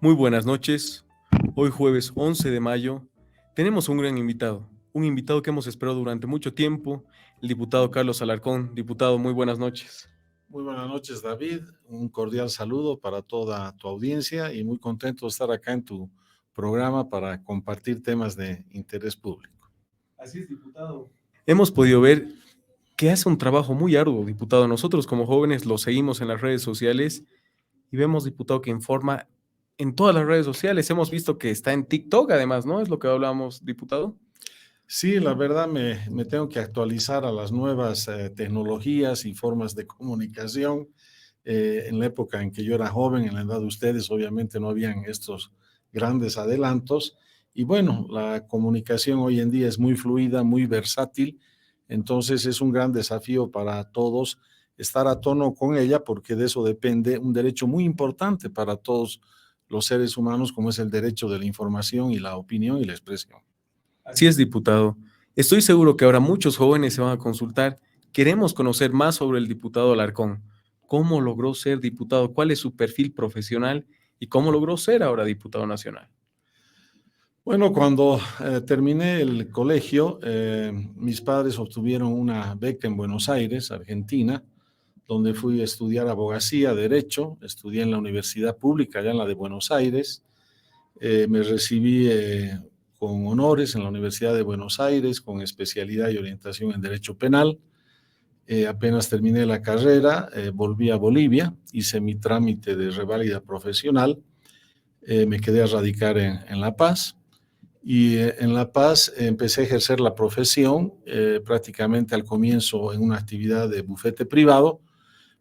Muy buenas noches. Hoy jueves 11 de mayo tenemos un gran un invitado que hemos esperado durante mucho tiempo, el diputado Carlos Alarcón. Diputado, muy buenas noches. Muy buenas noches, David. Un cordial saludo para toda tu audiencia y muy contento de estar acá en tu programa para compartir temas de interés público. Así es, diputado. Hemos podido ver que hace un trabajo muy arduo, diputado. Nosotros como jóvenes lo seguimos en las redes sociales y vemos, diputado, que informa en todas las redes sociales. Hemos visto que está en TikTok, además, ¿no? Es lo que hablábamos, diputado. Sí, la verdad me tengo que actualizar a las nuevas tecnologías y formas de comunicación. En la época en que yo era joven, en la edad de ustedes, obviamente no habían estos grandes adelantos. Y bueno, la comunicación hoy en día es muy fluida, muy versátil. Entonces es un gran desafío para todos estar a tono con ella, porque de eso depende un derecho muy importante para todos los seres humanos, como es el derecho de la información y la opinión y la expresión. Así es, diputado. Estoy seguro que ahora muchos jóvenes se van a consultar. Queremos conocer más sobre el diputado Alarcón. ¿Cómo logró ser diputado? ¿Cuál es su perfil profesional? ¿Y cómo logró ser ahora diputado nacional? Bueno, cuando terminé el colegio, mis padres obtuvieron una beca en Buenos Aires, Argentina, donde fui a estudiar abogacía, derecho. Estudié en la Universidad Pública, allá en la de Buenos Aires. Me recibí con honores en la Universidad de Buenos Aires, con especialidad y orientación en derecho penal. Apenas terminé la carrera, volví a Bolivia, hice mi trámite de reválida profesional, me quedé a radicar en La Paz. Y en La Paz empecé a ejercer la profesión prácticamente al comienzo en una actividad de bufete privado,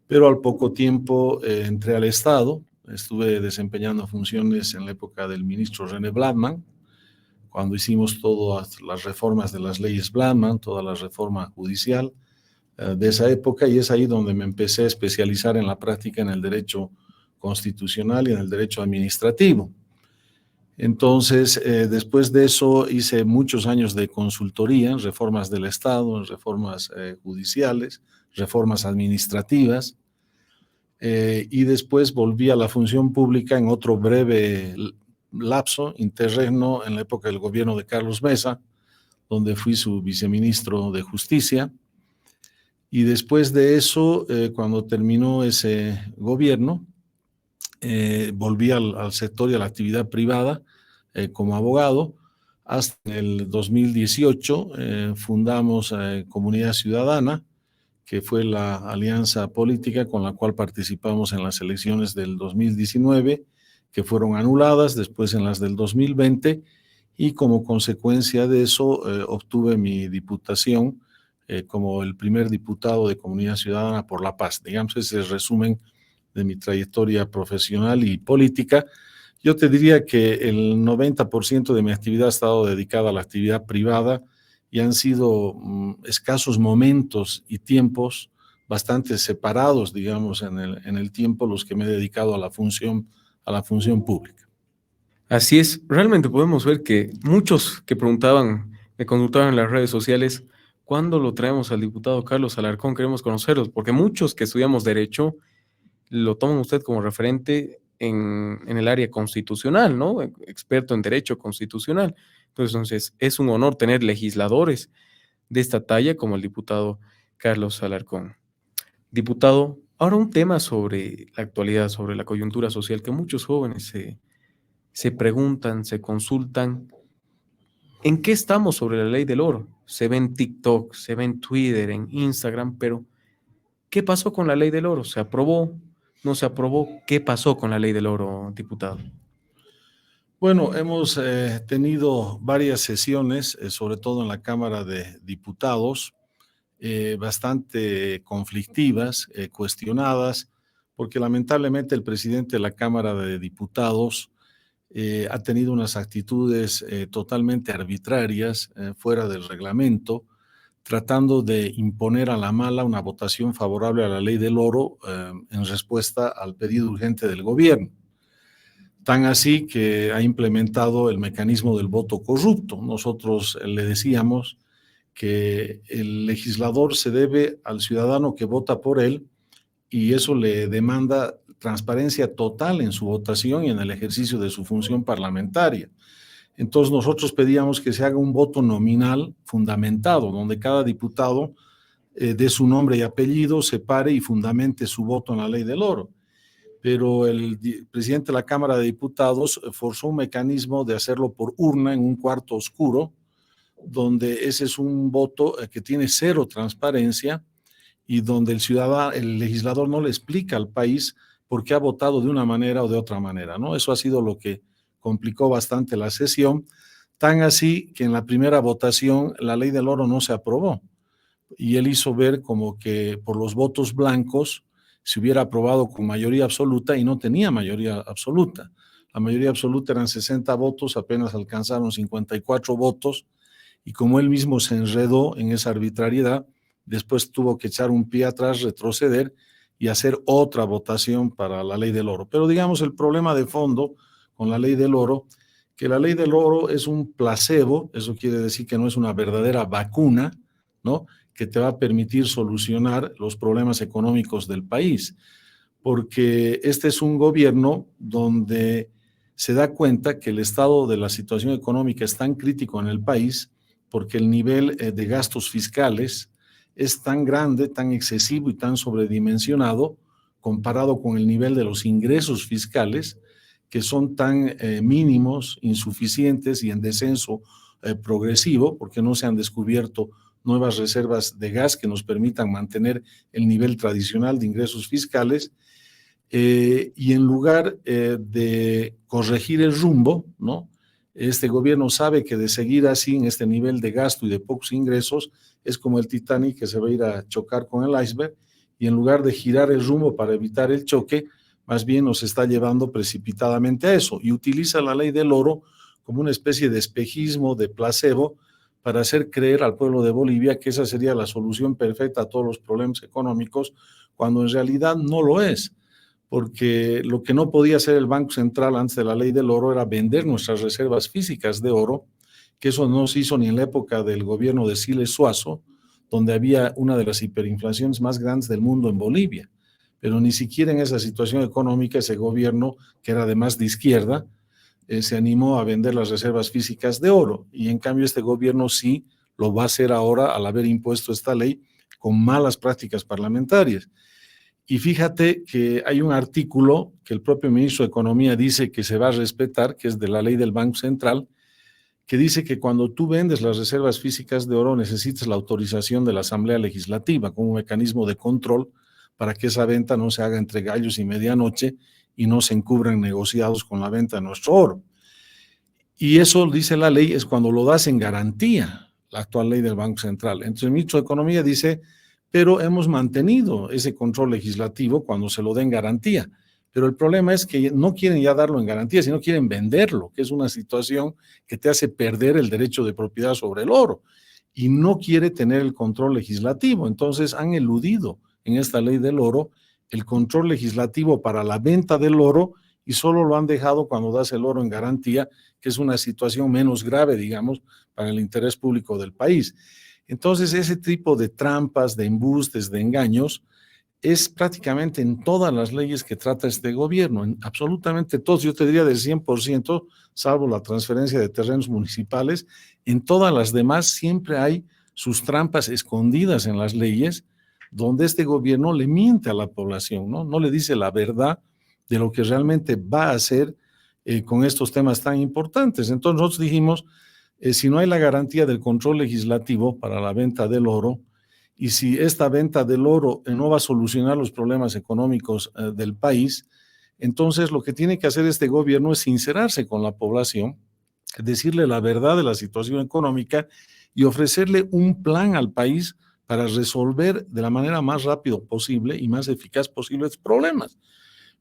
pero al poco tiempo entré al Estado. Estuve desempeñando funciones en la época del ministro René Bladman, cuando hicimos todas las reformas de las leyes Bladman, toda la reforma judicial de esa época, y es ahí donde me empecé a especializar en la práctica en el derecho constitucional y en el derecho administrativo. Entonces, después de eso hice muchos años de consultoría en reformas del Estado, en reformas judiciales, reformas administrativas, y después volví a la función pública en otro breve lapso, interregno, en la época del gobierno de Carlos Mesa, donde fui su viceministro de Justicia. Y después de eso, cuando terminó ese gobierno, volví al sector y a la actividad privada como abogado. Hasta el 2018 fundamos Comunidad Ciudadana, que fue la alianza política con la cual participamos en las elecciones del 2019, que fueron anuladas, después en las del 2020, y como consecuencia de eso obtuve mi diputación como el primer diputado de Comunidad Ciudadana por la Paz. Digamos, ese es el resumen de mi trayectoria profesional y política. Yo te diría que el 90% de mi actividad ha estado dedicada a la actividad privada y han sido escasos momentos y tiempos bastante separados, digamos, en el tiempo los que me he dedicado a la función pública. Así es, realmente podemos ver que muchos que preguntaban, me consultaban en las redes sociales, ¿cuándo lo traemos al diputado Carlos Alarcón? Queremos conocerlos, porque muchos que estudiamos Derecho lo toman usted como referente en el área constitucional, ¿no? Experto en Derecho Constitucional. Entonces, es un honor tener legisladores de esta talla como el diputado Carlos Alarcón. Diputado, ahora un tema sobre la actualidad, sobre la coyuntura social, que muchos jóvenes se preguntan, se consultan, ¿en qué estamos sobre la ley del oro? Se ve en TikTok, se ve en Twitter, en Instagram, pero ¿qué pasó con la ley del oro? ¿Se aprobó? ¿No se aprobó? ¿Qué pasó con la ley del oro, diputado? Bueno, hemos tenido varias sesiones, sobre todo en la Cámara de Diputados, bastante conflictivas, cuestionadas, porque lamentablemente el presidente de la Cámara de Diputados ha tenido unas actitudes totalmente arbitrarias, fuera del reglamento, tratando de imponer a la mala una votación favorable a la ley del oro en respuesta al pedido urgente del gobierno. Tan así que ha implementado el mecanismo del voto corrupto. Nosotros le decíamos que el legislador se debe al ciudadano que vota por él y eso le demanda transparencia total en su votación y en el ejercicio de su función parlamentaria. Entonces nosotros pedíamos que se haga un voto nominal fundamentado, donde cada diputado dé su nombre y apellido, separe y fundamente su voto en la ley del oro. Pero el presidente de la Cámara de Diputados forzó un mecanismo de hacerlo por urna en un cuarto oscuro, donde ese es un voto que tiene cero transparencia y donde el legislador no le explica al país por qué ha votado de una manera o de otra manera, ¿no? Eso ha sido lo que complicó bastante la sesión, tan así que en la primera votación la ley del oro no se aprobó y él hizo ver como que por los votos blancos se hubiera aprobado con mayoría absoluta y no tenía mayoría absoluta. La mayoría absoluta eran 60 votos, apenas alcanzaron 54 votos y como él mismo se enredó en esa arbitrariedad, después tuvo que echar un pie atrás, retroceder y hacer otra votación para la ley del oro. Pero digamos el problema de fondo con la ley del oro, que la ley del oro es un placebo, eso quiere decir que no es una verdadera vacuna, ¿no?, que te va a permitir solucionar los problemas económicos del país, porque este es un gobierno donde se da cuenta que el estado de la situación económica es tan crítico en el país porque el nivel de gastos fiscales es tan grande, tan excesivo y tan sobredimensionado comparado con el nivel de los ingresos fiscales que son tan mínimos, insuficientes y en descenso progresivo porque no se han descubierto nuevas reservas de gas que nos permitan mantener el nivel tradicional de ingresos fiscales y en lugar de corregir el rumbo, ¿no?, este gobierno sabe que de seguir así en este nivel de gasto y de pocos ingresos es como el Titanic que se va a ir a chocar con el iceberg y en lugar de girar el rumbo para evitar el choque, más bien nos está llevando precipitadamente a eso y utiliza la ley del oro como una especie de espejismo, de placebo, para hacer creer al pueblo de Bolivia que esa sería la solución perfecta a todos los problemas económicos, cuando en realidad no lo es, porque lo que no podía hacer el Banco Central antes de la ley del oro era vender nuestras reservas físicas de oro, que eso no se hizo ni en la época del gobierno de Siles Suazo, donde había una de las hiperinflaciones más grandes del mundo en Bolivia, pero ni siquiera en esa situación económica ese gobierno, que era además de izquierda, se animó a vender las reservas físicas de oro y en cambio este gobierno sí lo va a hacer ahora al haber impuesto esta ley con malas prácticas parlamentarias. Y fíjate que hay un artículo que el propio ministro de Economía dice que se va a respetar, que es de la ley del Banco Central, que dice que cuando tú vendes las reservas físicas de oro necesitas la autorización de la Asamblea Legislativa como un mecanismo de control para que esa venta no se haga entre gallos y medianoche y no se encubran negociados con la venta de nuestro oro. Y eso, dice la ley, es cuando lo das en garantía, la actual ley del Banco Central. Entonces el ministro de Economía dice, pero hemos mantenido ese control legislativo cuando se lo den garantía. Pero el problema es que no quieren ya darlo en garantía, sino quieren venderlo, que es una situación que te hace perder el derecho de propiedad sobre el oro. Y no quiere tener el control legislativo. Entonces han eludido en esta ley del oro el control legislativo para la venta del oro y solo lo han dejado cuando das el oro en garantía, que es una situación menos grave, digamos, para el interés público del país. Entonces, ese tipo de trampas, de embustes, de engaños, es prácticamente en todas las leyes que trata este gobierno, en absolutamente todos, yo te diría del 100%, salvo la transferencia de terrenos municipales, en todas las demás siempre hay sus trampas escondidas en las leyes, donde este gobierno le miente a la población, ¿no? No le dice la verdad de lo que realmente va a hacer con estos temas tan importantes. Entonces nosotros dijimos, si no hay la garantía del control legislativo para la venta del oro, y si esta venta del oro no va a solucionar los problemas económicos del país, entonces lo que tiene que hacer este gobierno es sincerarse con la población, decirle la verdad de la situación económica y ofrecerle un plan al país para resolver de la manera más rápida posible y más eficaz posible estos problemas.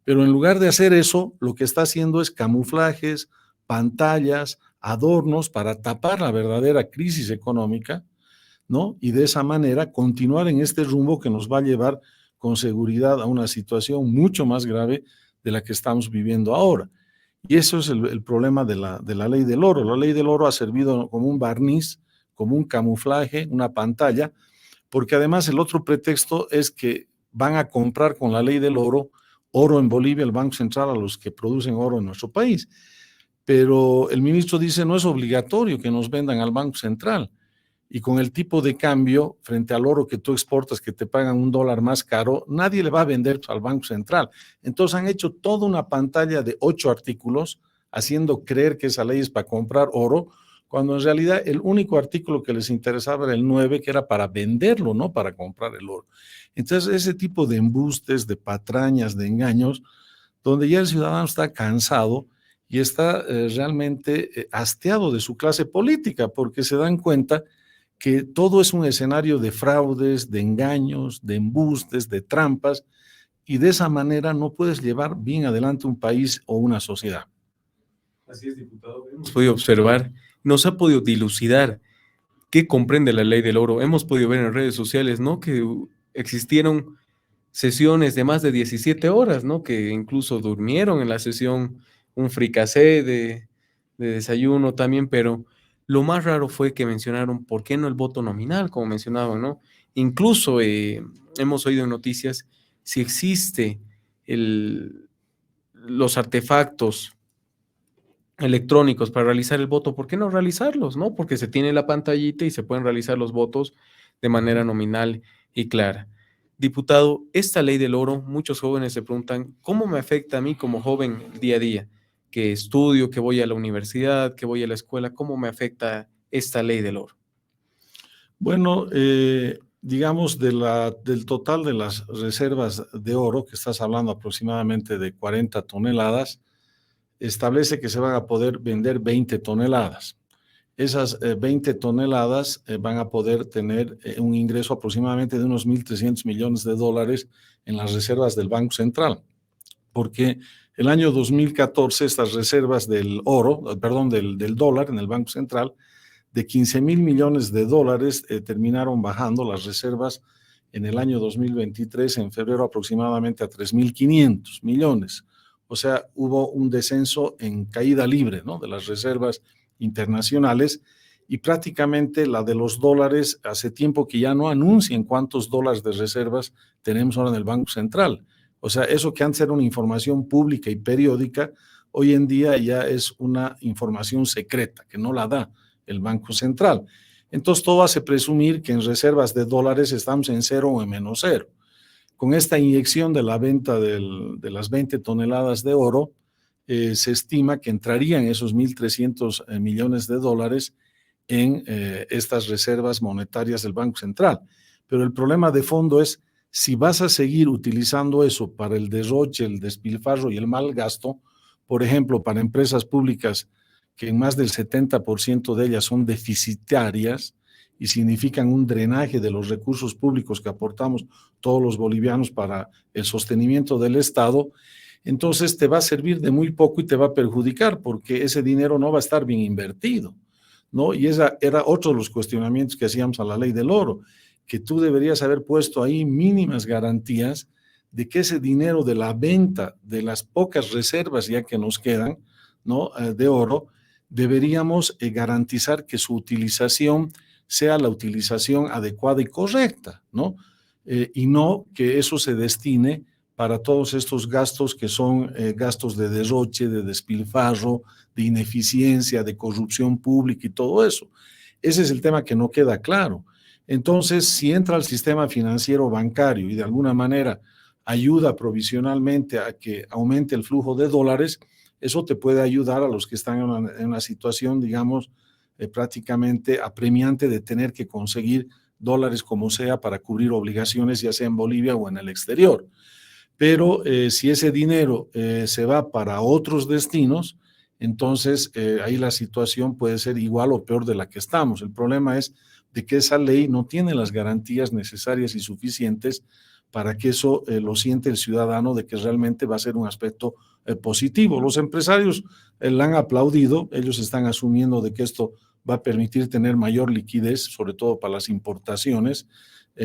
Pero en lugar de hacer eso, lo que está haciendo es camuflajes, pantallas, adornos para tapar la verdadera crisis económica, ¿no? Y de esa manera continuar en este rumbo que nos va a llevar con seguridad a una situación mucho más grave de la que estamos viviendo ahora. Y eso es el problema de la ley del oro. La ley del oro ha servido como un barniz, como un camuflaje, una pantalla, porque además el otro pretexto es que van a comprar con la ley del oro oro en Bolivia, el Banco Central, a los que producen oro en nuestro país. Pero el ministro dice no es obligatorio que nos vendan al Banco Central. Y con el tipo de cambio frente al oro que tú exportas, que te pagan $1 más caro, nadie le va a vender al Banco Central. Entonces han hecho toda una pantalla de 8 artículos haciendo creer que esa ley es para comprar oro, cuando en realidad el único artículo que les interesaba era el 9, que era para venderlo, no para comprar el oro. Entonces ese tipo de embustes, de patrañas, de engaños, donde ya el ciudadano está cansado y está realmente hastiado de su clase política, porque se dan cuenta que todo es un escenario de fraudes, de engaños, de embustes, de trampas, y de esa manera no puedes llevar bien adelante un país o una sociedad. Así es, diputado. Hemos podido observar, nos ha podido dilucidar qué comprende la ley del oro. Hemos podido ver en redes sociales, ¿no?, que existieron sesiones de más de 17 horas, ¿no?, que incluso durmieron en la sesión, un fricasé de desayuno también, pero lo más raro fue que mencionaron, ¿por qué no el voto nominal?, como mencionaban, ¿no? Incluso hemos oído en noticias, si existe los artefactos electrónicos para realizar el voto, ¿por qué no realizarlos, no? Porque se tiene la pantallita y se pueden realizar los votos de manera nominal y clara. Diputado, esta ley del oro, muchos jóvenes se preguntan, ¿cómo me afecta a mí como joven el día a día? Que estudio, que voy a la universidad, que voy a la escuela, ¿cómo me afecta esta ley del oro? Bueno, digamos, del total de las reservas de oro, que estás hablando aproximadamente de 40 toneladas, establece que se van a poder vender 20 toneladas. Esas 20 toneladas van a poder tener un ingreso aproximadamente de unos 1.300 millones de dólares en las reservas del Banco Central, porque el año 2014 estas reservas del oro, perdón, del dólar en el Banco Central, de 15.000 millones de dólares terminaron bajando las reservas en el año 2023, en febrero, aproximadamente a 3.500 millones. O sea, hubo un descenso en caída libre, ¿no?, de las reservas internacionales, y prácticamente la de los dólares, hace tiempo que ya no anuncian cuántos dólares de reservas tenemos ahora en el Banco Central. O sea, eso que antes era una información pública y periódica, hoy en día ya es una información secreta que no la da el Banco Central. Entonces todo hace presumir que en reservas de dólares estamos en cero o en menos cero. Con esta inyección de la venta de las 20 toneladas de oro, se estima que entrarían esos 1.300 millones de dólares en estas reservas monetarias del Banco Central. Pero el problema de fondo es, si vas a seguir utilizando eso para el derroche, el despilfarro y el mal gasto, por ejemplo, para empresas públicas que en más del 70% de ellas son deficitarias y significan un drenaje de los recursos públicos que aportamos todos los bolivianos para el sostenimiento del Estado, entonces te va a servir de muy poco y te va a perjudicar, porque ese dinero no va a estar bien invertido, ¿no? Y ese era otro de los cuestionamientos que hacíamos a la ley del oro, que tú deberías haber puesto ahí mínimas garantías de que ese dinero de la venta de las pocas reservas ya que nos quedan, ¿no?, de oro, deberíamos garantizar que su utilización sea la utilización adecuada y correcta, ¿no? Y no que eso se destine para todos estos gastos que son gastos de derroche, de despilfarro, de ineficiencia, de corrupción pública y todo eso. Ese es el tema que no queda claro. Entonces, si entra al sistema financiero bancario y de alguna manera ayuda provisionalmente a que aumente el flujo de dólares, eso te puede ayudar a los que están en una situación, digamos, prácticamente apremiante de tener que conseguir dólares como sea para cubrir obligaciones, ya sea en Bolivia o en el exterior. Pero si ese dinero se va para otros destinos, entonces ahí la situación puede ser igual o peor de la que estamos. El problema es de que esa ley no tiene las garantías necesarias y suficientes para que eso lo siente el ciudadano, de que realmente va a ser un aspecto positivo. Los empresarios la han aplaudido, ellos están asumiendo de que esto va a permitir tener mayor liquidez, sobre todo para las importaciones.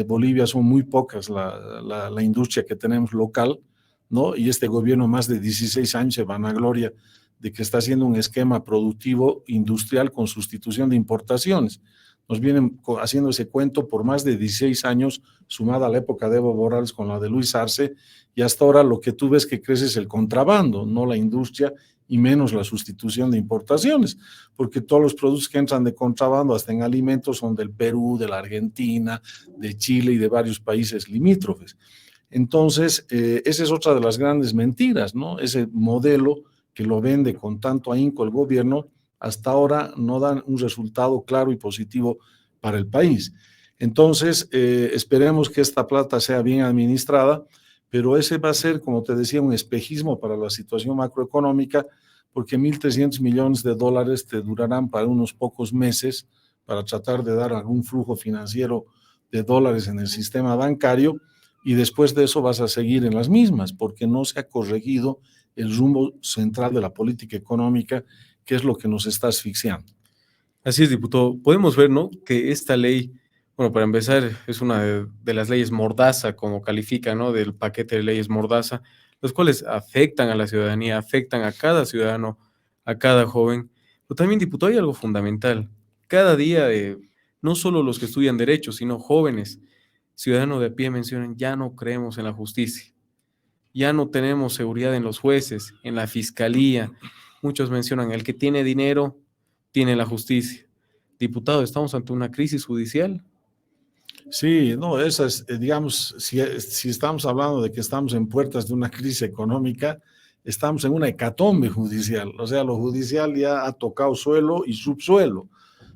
Bolivia son muy pocas la industria que tenemos local, ¿no? Y este gobierno más de 16 años se vanagloria de que está haciendo un esquema productivo industrial con sustitución de importaciones, nos vienen haciendo ese cuento por más de 16 años, sumada a la época de Evo Morales con la de Luis Arce, y hasta ahora lo que tú ves que crece es el contrabando, no la industria y menos la sustitución de importaciones, porque todos los productos que entran de contrabando, hasta en alimentos, son del Perú, de la Argentina, de Chile y de varios países limítrofes. Entonces, esa es otra de las grandes mentiras, ¿no? Ese modelo que lo vende con tanto ahínco el gobierno, hasta ahora no dan un resultado claro y positivo para el país. Entonces, esperemos que esta plata sea bien administrada, pero ese va a ser, como te decía, un espejismo para la situación macroeconómica, porque 1.300 millones de dólares te durarán para unos pocos meses para tratar de dar algún flujo financiero de dólares en el sistema bancario, y después de eso vas a seguir en las mismas, porque no se ha corregido el rumbo central de la política económica, que es lo que nos está asfixiando. Así es, diputado. Podemos ver, ¿no?, que esta ley, bueno, para empezar, es una de las leyes mordaza, como califica, ¿no?, del paquete de leyes mordaza, los cuales afectan a la ciudadanía, afectan a cada ciudadano, a cada joven. Pero también, diputado, hay algo fundamental. Cada día, no solo los que estudian Derecho, sino jóvenes, ciudadanos de a pie mencionan: ya no creemos en la justicia, ya no tenemos seguridad en los jueces, en la fiscalía. Muchos mencionan: el que tiene dinero tiene la justicia. Diputado, ¿estamos ante una crisis judicial? Sí, no, esa es, digamos, si estamos hablando de que estamos en puertas de una crisis económica, estamos en una hecatombe judicial. O sea, lo judicial ya ha tocado suelo y subsuelo.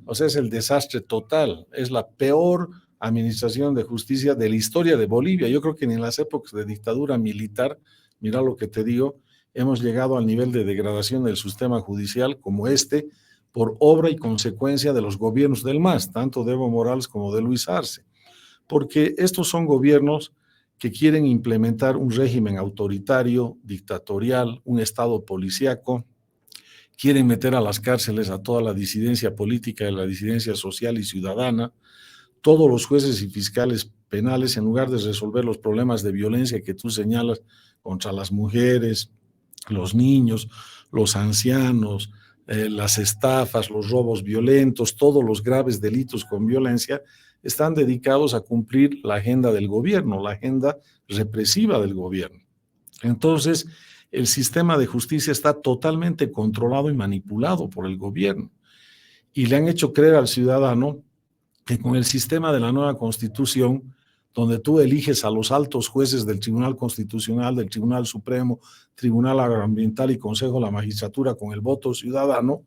O sea, es el desastre total. Es la peor administración de justicia de la historia de Bolivia. Yo creo que ni en las épocas de dictadura militar, mira lo que te digo, hemos llegado al nivel de degradación del sistema judicial como este, por obra y consecuencia de los gobiernos del MAS, tanto de Evo Morales como de Luis Arce, porque estos son gobiernos que quieren implementar un régimen autoritario, dictatorial, un estado policíaco, quieren meter a las cárceles a toda la disidencia política, la disidencia social y ciudadana, todos los jueces y fiscales penales, en lugar de resolver los problemas de violencia que tú señalas contra las mujeres, los niños, los ancianos, las estafas, los robos violentos, todos los graves delitos con violencia, están dedicados a cumplir la agenda del gobierno, la agenda represiva del gobierno. Entonces, el sistema de justicia está totalmente controlado y manipulado por el gobierno. Y le han hecho creer al ciudadano que con el sistema de la nueva Constitución, donde tú eliges a los altos jueces del Tribunal Constitucional, del Tribunal Supremo, Tribunal Agroambiental y Consejo de la Magistratura con el voto ciudadano,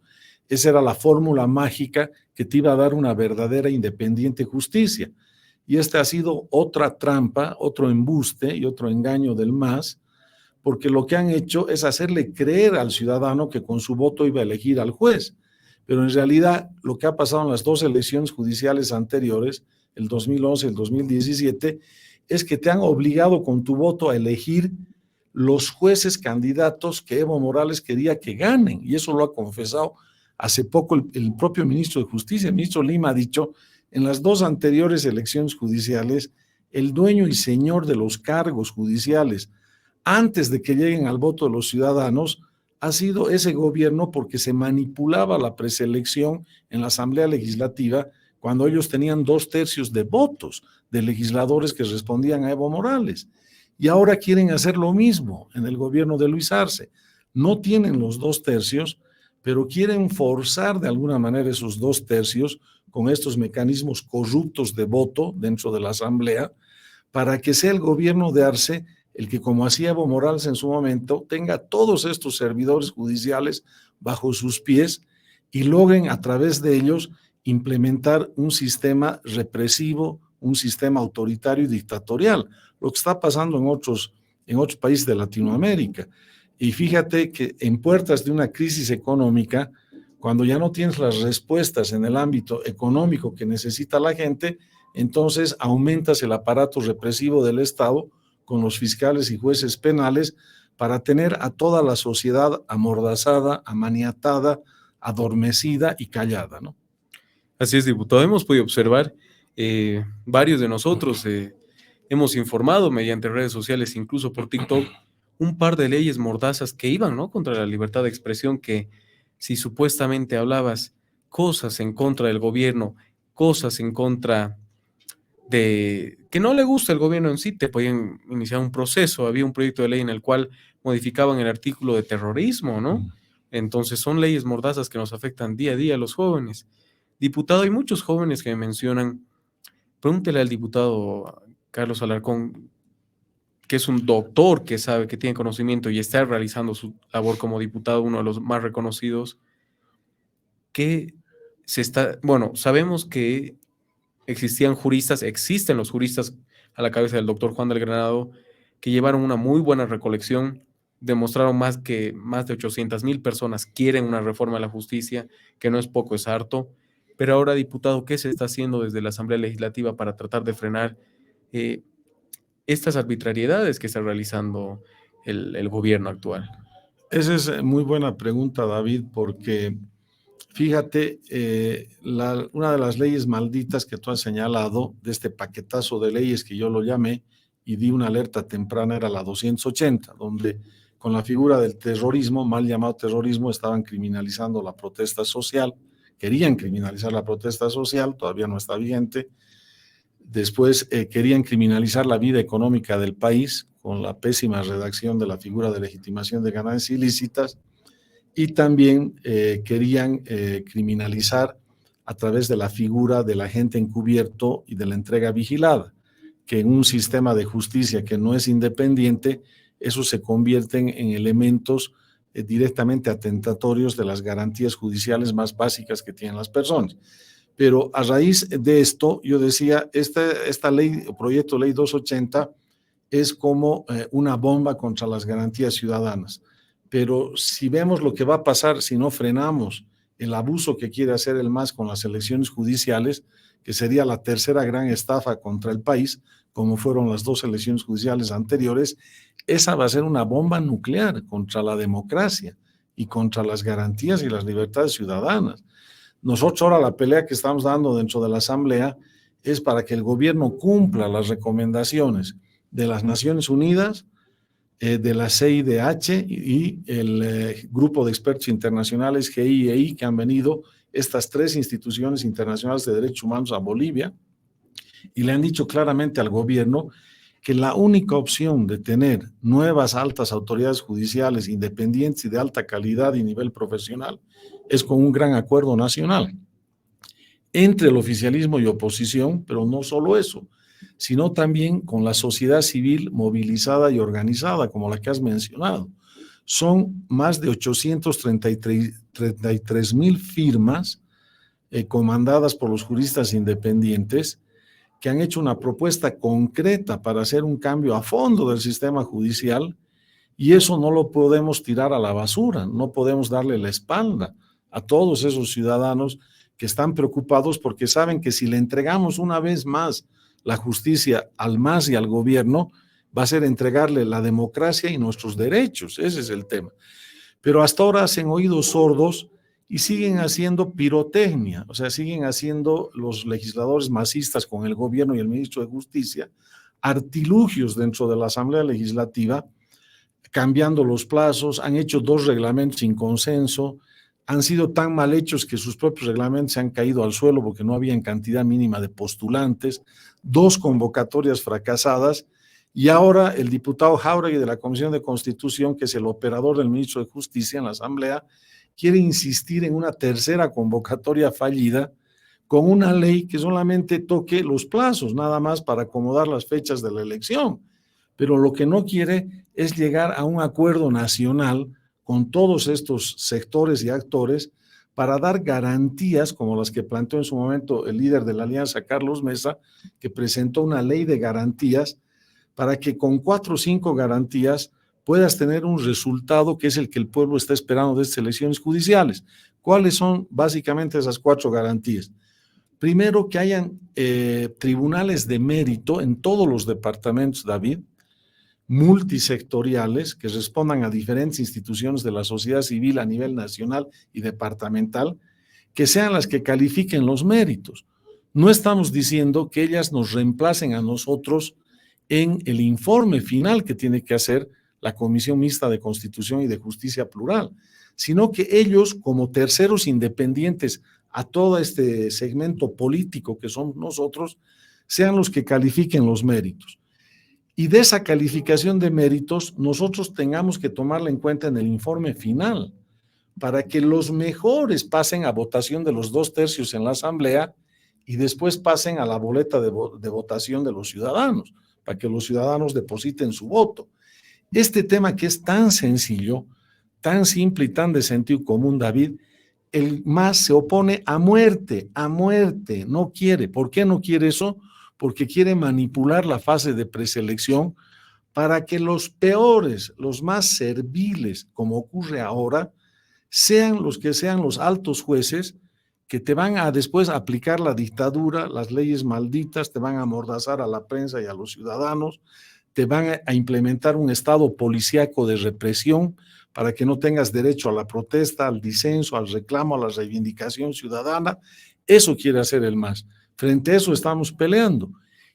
esa era la fórmula mágica que te iba a dar una verdadera independiente justicia. Y esta ha sido otra trampa, otro embuste y otro engaño del MAS, porque lo que han hecho es hacerle creer al ciudadano que con su voto iba a elegir al juez. Pero en realidad lo que ha pasado en las dos elecciones judiciales anteriores, el 2011 y el 2017, es que te han obligado con tu voto a elegir los jueces candidatos que Evo Morales quería que ganen, y eso lo ha confesado hace poco el propio ministro de Justicia. El ministro Lima ha dicho: en las dos anteriores elecciones judiciales, el dueño y señor de los cargos judiciales, antes de que lleguen al voto de los ciudadanos, ha sido ese gobierno, porque se manipulaba la preselección en la Asamblea Legislativa cuando ellos tenían 2/3 de votos de legisladores que respondían a Evo Morales. Y ahora quieren hacer lo mismo en el gobierno de Luis Arce. No tienen los 2/3, pero quieren forzar de alguna manera esos 2/3 con estos mecanismos corruptos de voto dentro de la Asamblea, para que sea el gobierno de Arce el que, como hacía Evo Morales en su momento, tenga todos estos servidores judiciales bajo sus pies y logren a través de ellos implementar un sistema represivo, un sistema autoritario y dictatorial, lo que está pasando en otros países de Latinoamérica. Y fíjate que en puertas de una crisis económica, cuando ya no tienes las respuestas en el ámbito económico que necesita la gente, entonces aumentas el aparato represivo del Estado con los fiscales y jueces penales para tener a toda la sociedad amordazada, amaniatada, adormecida y callada, ¿no? Así es, diputado. Hemos podido observar, varios de nosotros hemos informado mediante redes sociales, incluso por TikTok, un par de leyes mordazas que iban, ¿no?, contra la libertad de expresión, que si supuestamente hablabas cosas en contra del gobierno, cosas en contra de que no le gusta el gobierno en sí, te podían iniciar un proceso. Había un proyecto de ley en el cual modificaban el artículo de terrorismo, ¿no? Entonces son leyes mordazas que nos afectan día a día a los jóvenes. Diputado, hay muchos jóvenes que me mencionan, pregúntele al diputado Carlos Alarcón, que es un doctor, que sabe, que tiene conocimiento y está realizando su labor como diputado, uno de los más reconocidos, que bueno, sabemos que existían juristas, existen los juristas a la cabeza del doctor Juan del Granado, que llevaron una muy buena recolección, demostraron que más de 800,000 personas quieren una reforma de la justicia, que no es poco, es harto. Pero ahora, diputado, ¿qué se está haciendo desde la Asamblea Legislativa para tratar de frenar estas arbitrariedades que está realizando el gobierno actual? Esa es muy buena pregunta, David, porque fíjate, una de las leyes malditas que tú has señalado, de este paquetazo de leyes que yo lo llamé y di una alerta temprana, era la 280, donde con la figura del terrorismo, mal llamado terrorismo, estaban criminalizando la protesta social, querían criminalizar la protesta social, todavía no está vigente. Después querían criminalizar la vida económica del país con la pésima redacción de la figura de legitimación de ganancias ilícitas, y también querían criminalizar a través de la figura del agente encubierto y de la entrega vigilada, que en un sistema de justicia que no es independiente, eso se convierten en elementos directamente atentatorios de las garantías judiciales más básicas que tienen las personas. Pero a raíz de esto, yo decía, esta ley, proyecto de ley 280, es como una bomba contra las garantías ciudadanas. Pero si vemos lo que va a pasar si no frenamos el abuso que quiere hacer el MAS con las elecciones judiciales, que sería la tercera gran estafa contra el país, como fueron las dos elecciones judiciales anteriores, esa va a ser una bomba nuclear contra la democracia y contra las garantías y las libertades ciudadanas. Nosotros ahora la pelea que estamos dando dentro de la Asamblea es para que el gobierno cumpla las recomendaciones de las Naciones Unidas, de la CIDH y el grupo de expertos internacionales GIEI, que han venido estas tres instituciones internacionales de derechos humanos a Bolivia, y le han dicho claramente al gobierno que la única opción de tener nuevas altas autoridades judiciales independientes y de alta calidad y nivel profesional es con un gran acuerdo nacional entre el oficialismo y oposición, pero no solo eso, sino también con la sociedad civil movilizada y organizada, como la que has mencionado. Son más de 833,000 firmas comandadas por los juristas independientes que han hecho una propuesta concreta para hacer un cambio a fondo del sistema judicial, y eso no lo podemos tirar a la basura, no podemos darle la espalda a todos esos ciudadanos que están preocupados porque saben que si le entregamos una vez más la justicia al MAS y al gobierno, va a ser entregarle la democracia y nuestros derechos. Ese es el tema. Pero hasta ahora hacen oídos sordos y siguen haciendo pirotecnia, o sea, siguen haciendo los legisladores masistas con el gobierno y el ministro de Justicia artilugios dentro de la Asamblea Legislativa, cambiando los plazos, han hecho 2 reglamentos sin consenso, han sido tan mal hechos que sus propios reglamentos se han caído al suelo porque no había cantidad mínima de postulantes, 2 convocatorias fracasadas, y ahora el diputado Jáuregui de la Comisión de Constitución, que es el operador del ministro de Justicia en la Asamblea, quiere insistir en una tercera convocatoria fallida con una ley que solamente toque los plazos, nada más para acomodar las fechas de la elección. Pero lo que no quiere es llegar a un acuerdo nacional con todos estos sectores y actores para dar garantías como las que planteó en su momento el líder de la Alianza, Carlos Mesa, que presentó una ley de garantías para que con 4 o 5 garantías puedas tener un resultado que es el que el pueblo está esperando de estas elecciones judiciales. ¿Cuáles son básicamente esas 4 garantías? Primero, que hayan tribunales de mérito en todos los departamentos, David, multisectoriales, que respondan a diferentes instituciones de la sociedad civil a nivel nacional y departamental, que sean las que califiquen los méritos. No estamos diciendo que ellas nos reemplacen a nosotros en el informe final que tiene que hacer la Comisión Mixta de Constitución y de Justicia Plural, sino que ellos, como terceros independientes a todo este segmento político que somos nosotros, sean los que califiquen los méritos. Y de esa calificación de méritos, nosotros tengamos que tomarla en cuenta en el informe final, para que los mejores pasen a votación de los 2/3 en la asamblea y después pasen a la boleta de votación de los ciudadanos, para que los ciudadanos depositen su voto. Este tema que es tan sencillo, tan simple y tan de sentido común, David, el MAS se opone a muerte, no quiere. ¿Por qué no quiere eso? Porque quiere manipular la fase de preselección para que los peores, los más serviles, como ocurre ahora, sean los altos jueces que te van a después aplicar la dictadura, las leyes malditas, te van a amordazar a la prensa y a los ciudadanos, te van a implementar un estado policíaco de represión para que no tengas derecho a la protesta, al disenso, al reclamo, a la reivindicación ciudadana. Eso quiere hacer el MAS. Frente a eso estamos peleando.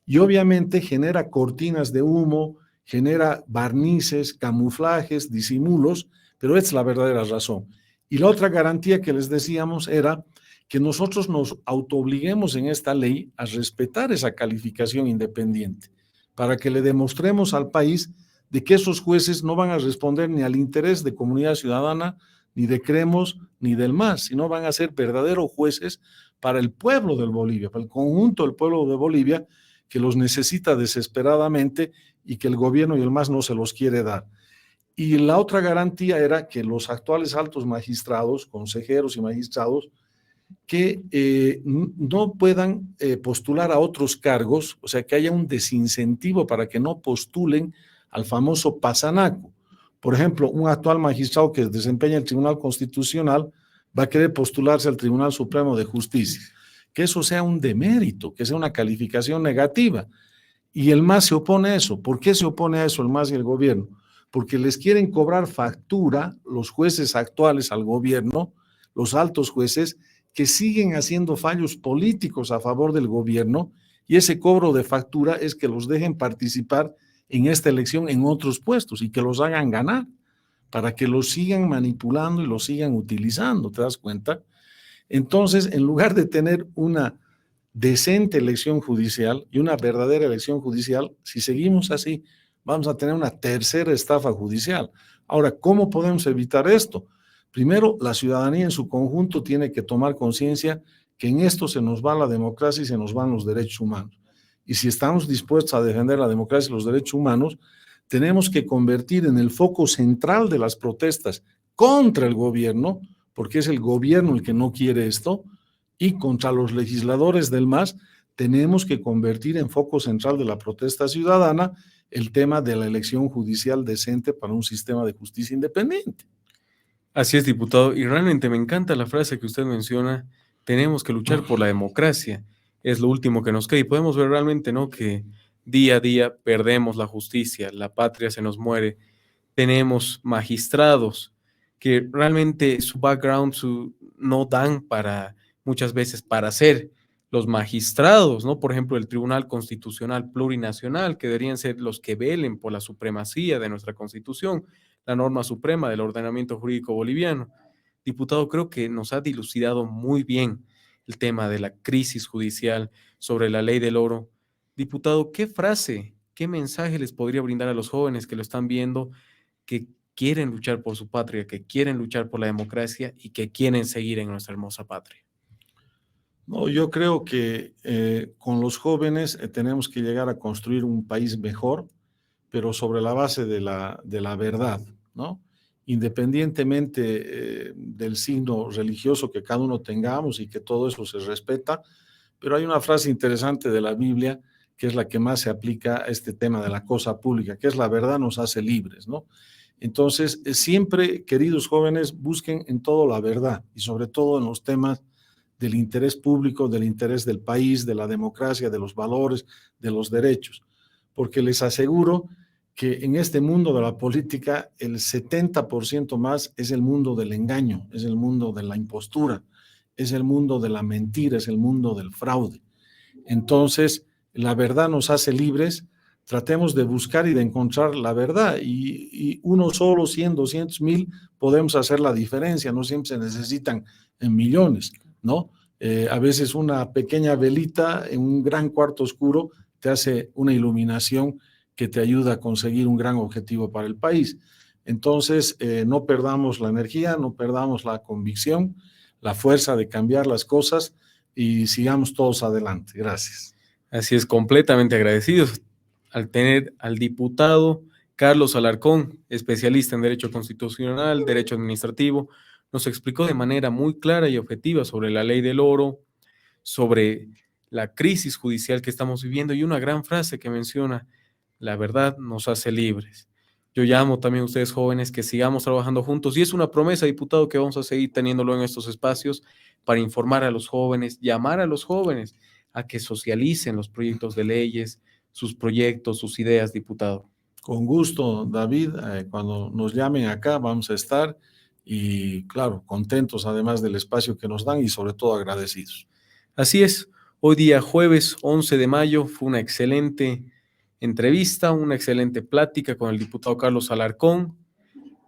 Y obviamente genera cortinas de humo, genera barnices, camuflajes, disimulos, pero es la verdadera razón. Y la otra garantía que les decíamos era que nosotros nos autoobliguemos en esta ley a respetar esa calificación independiente, para que le demostremos al país de que esos jueces no van a responder ni al interés de comunidad ciudadana, ni de Creemos, ni del MAS, sino van a ser verdaderos jueces para el pueblo de Bolivia, para el conjunto del pueblo de Bolivia, que los necesita desesperadamente y que el gobierno y el MAS no se los quiere dar. Y la otra garantía era que los actuales altos magistrados, consejeros y magistrados, que no puedan postular a otros cargos, o sea, que haya un desincentivo para que no postulen al famoso pasanaco. Por ejemplo, un actual magistrado que desempeña el Tribunal Constitucional va a querer postularse al Tribunal Supremo de Justicia. Que eso sea un demérito, que sea una calificación negativa. Y el MAS se opone a eso. ¿Por qué se opone a eso el MAS y el gobierno? Porque les quieren cobrar factura los jueces actuales al gobierno, los altos jueces, que siguen haciendo fallos políticos a favor del gobierno, y ese cobro de factura es que los dejen participar en esta elección en otros puestos y que los hagan ganar, para que los sigan manipulando y los sigan utilizando, ¿te das cuenta? Entonces, en lugar de tener una decente elección judicial y una verdadera elección judicial, si seguimos así, vamos a tener una tercera estafa judicial. Ahora, ¿cómo podemos evitar esto? Primero, la ciudadanía en su conjunto tiene que tomar conciencia que en esto se nos va la democracia y se nos van los derechos humanos. Y si estamos dispuestos a defender la democracia y los derechos humanos, tenemos que convertir en el foco central de las protestas contra el gobierno, porque es el gobierno el que no quiere esto, y contra los legisladores del MAS, tenemos que convertir en foco central de la protesta ciudadana el tema de la elección judicial decente para un sistema de justicia independiente. Así es, diputado, y realmente me encanta la frase que usted menciona: tenemos que luchar por la democracia, es lo último que nos queda, y podemos ver realmente, ¿no?, que día a día perdemos la justicia, la patria se nos muere, tenemos magistrados que realmente su background no dan para, muchas veces, para ser los magistrados, ¿no? Por ejemplo, el Tribunal Constitucional Plurinacional, que deberían ser los que velen por la supremacía de nuestra Constitución, la norma suprema del ordenamiento jurídico boliviano. Diputado, creo que nos ha dilucidado muy bien el tema de la crisis judicial sobre la ley del oro. Diputado, ¿qué frase, qué mensaje les podría brindar a los jóvenes que lo están viendo, que quieren luchar por su patria, que quieren luchar por la democracia y que quieren seguir en nuestra hermosa patria? No, yo creo que con los jóvenes tenemos que llegar a construir un país mejor, pero sobre la base de la verdad, ¿no? Independientemente del signo religioso que cada uno tengamos y que todo eso se respeta, pero hay una frase interesante de la Biblia que es la que más se aplica a este tema de la cosa pública, que es: la verdad nos hace libres, ¿no? Entonces, siempre, queridos jóvenes, busquen en todo la verdad y sobre todo en los temas del interés público, del interés del país, de la democracia, de los valores, de los derechos, porque les aseguro que en este mundo de la política el 70% más es el mundo del engaño, es el mundo de la impostura, es el mundo de la mentira, es el mundo del fraude. Entonces, la verdad nos hace libres. Tratemos de buscar y de encontrar la verdad, y uno solo, 100, 200 mil, podemos hacer la diferencia, no siempre se necesitan en millones, ¿no? A veces una pequeña velita en un gran cuarto oscuro te hace una iluminación que te ayuda a conseguir un gran objetivo para el país. Entonces, no perdamos la energía, no perdamos la convicción, la fuerza de cambiar las cosas y sigamos todos adelante. Gracias. Así es, completamente agradecidos al tener al diputado Carlos Alarcón, especialista en Derecho Constitucional, Derecho Administrativo. Nos explicó de manera muy clara y objetiva sobre la ley del oro, sobre la crisis judicial que estamos viviendo y una gran frase que menciona: la verdad nos hace libres. Yo llamo también a ustedes jóvenes que sigamos trabajando juntos y es una promesa, diputado, que vamos a seguir teniéndolo en estos espacios para informar a los jóvenes, llamar a los jóvenes a que socialicen los proyectos de leyes, sus proyectos, sus ideas, diputado. Con gusto, David. Cuando nos llamen acá vamos a estar y, claro, contentos además del espacio que nos dan y sobre todo agradecidos. Así es, hoy día jueves 11 de mayo fue una excelente entrevista, una excelente plática con el diputado Carlos Alarcón.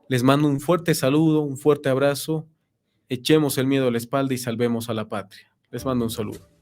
Les mando un fuerte saludo, un fuerte abrazo. Echemos el miedo a la espalda y salvemos a la patria. Les mando un saludo.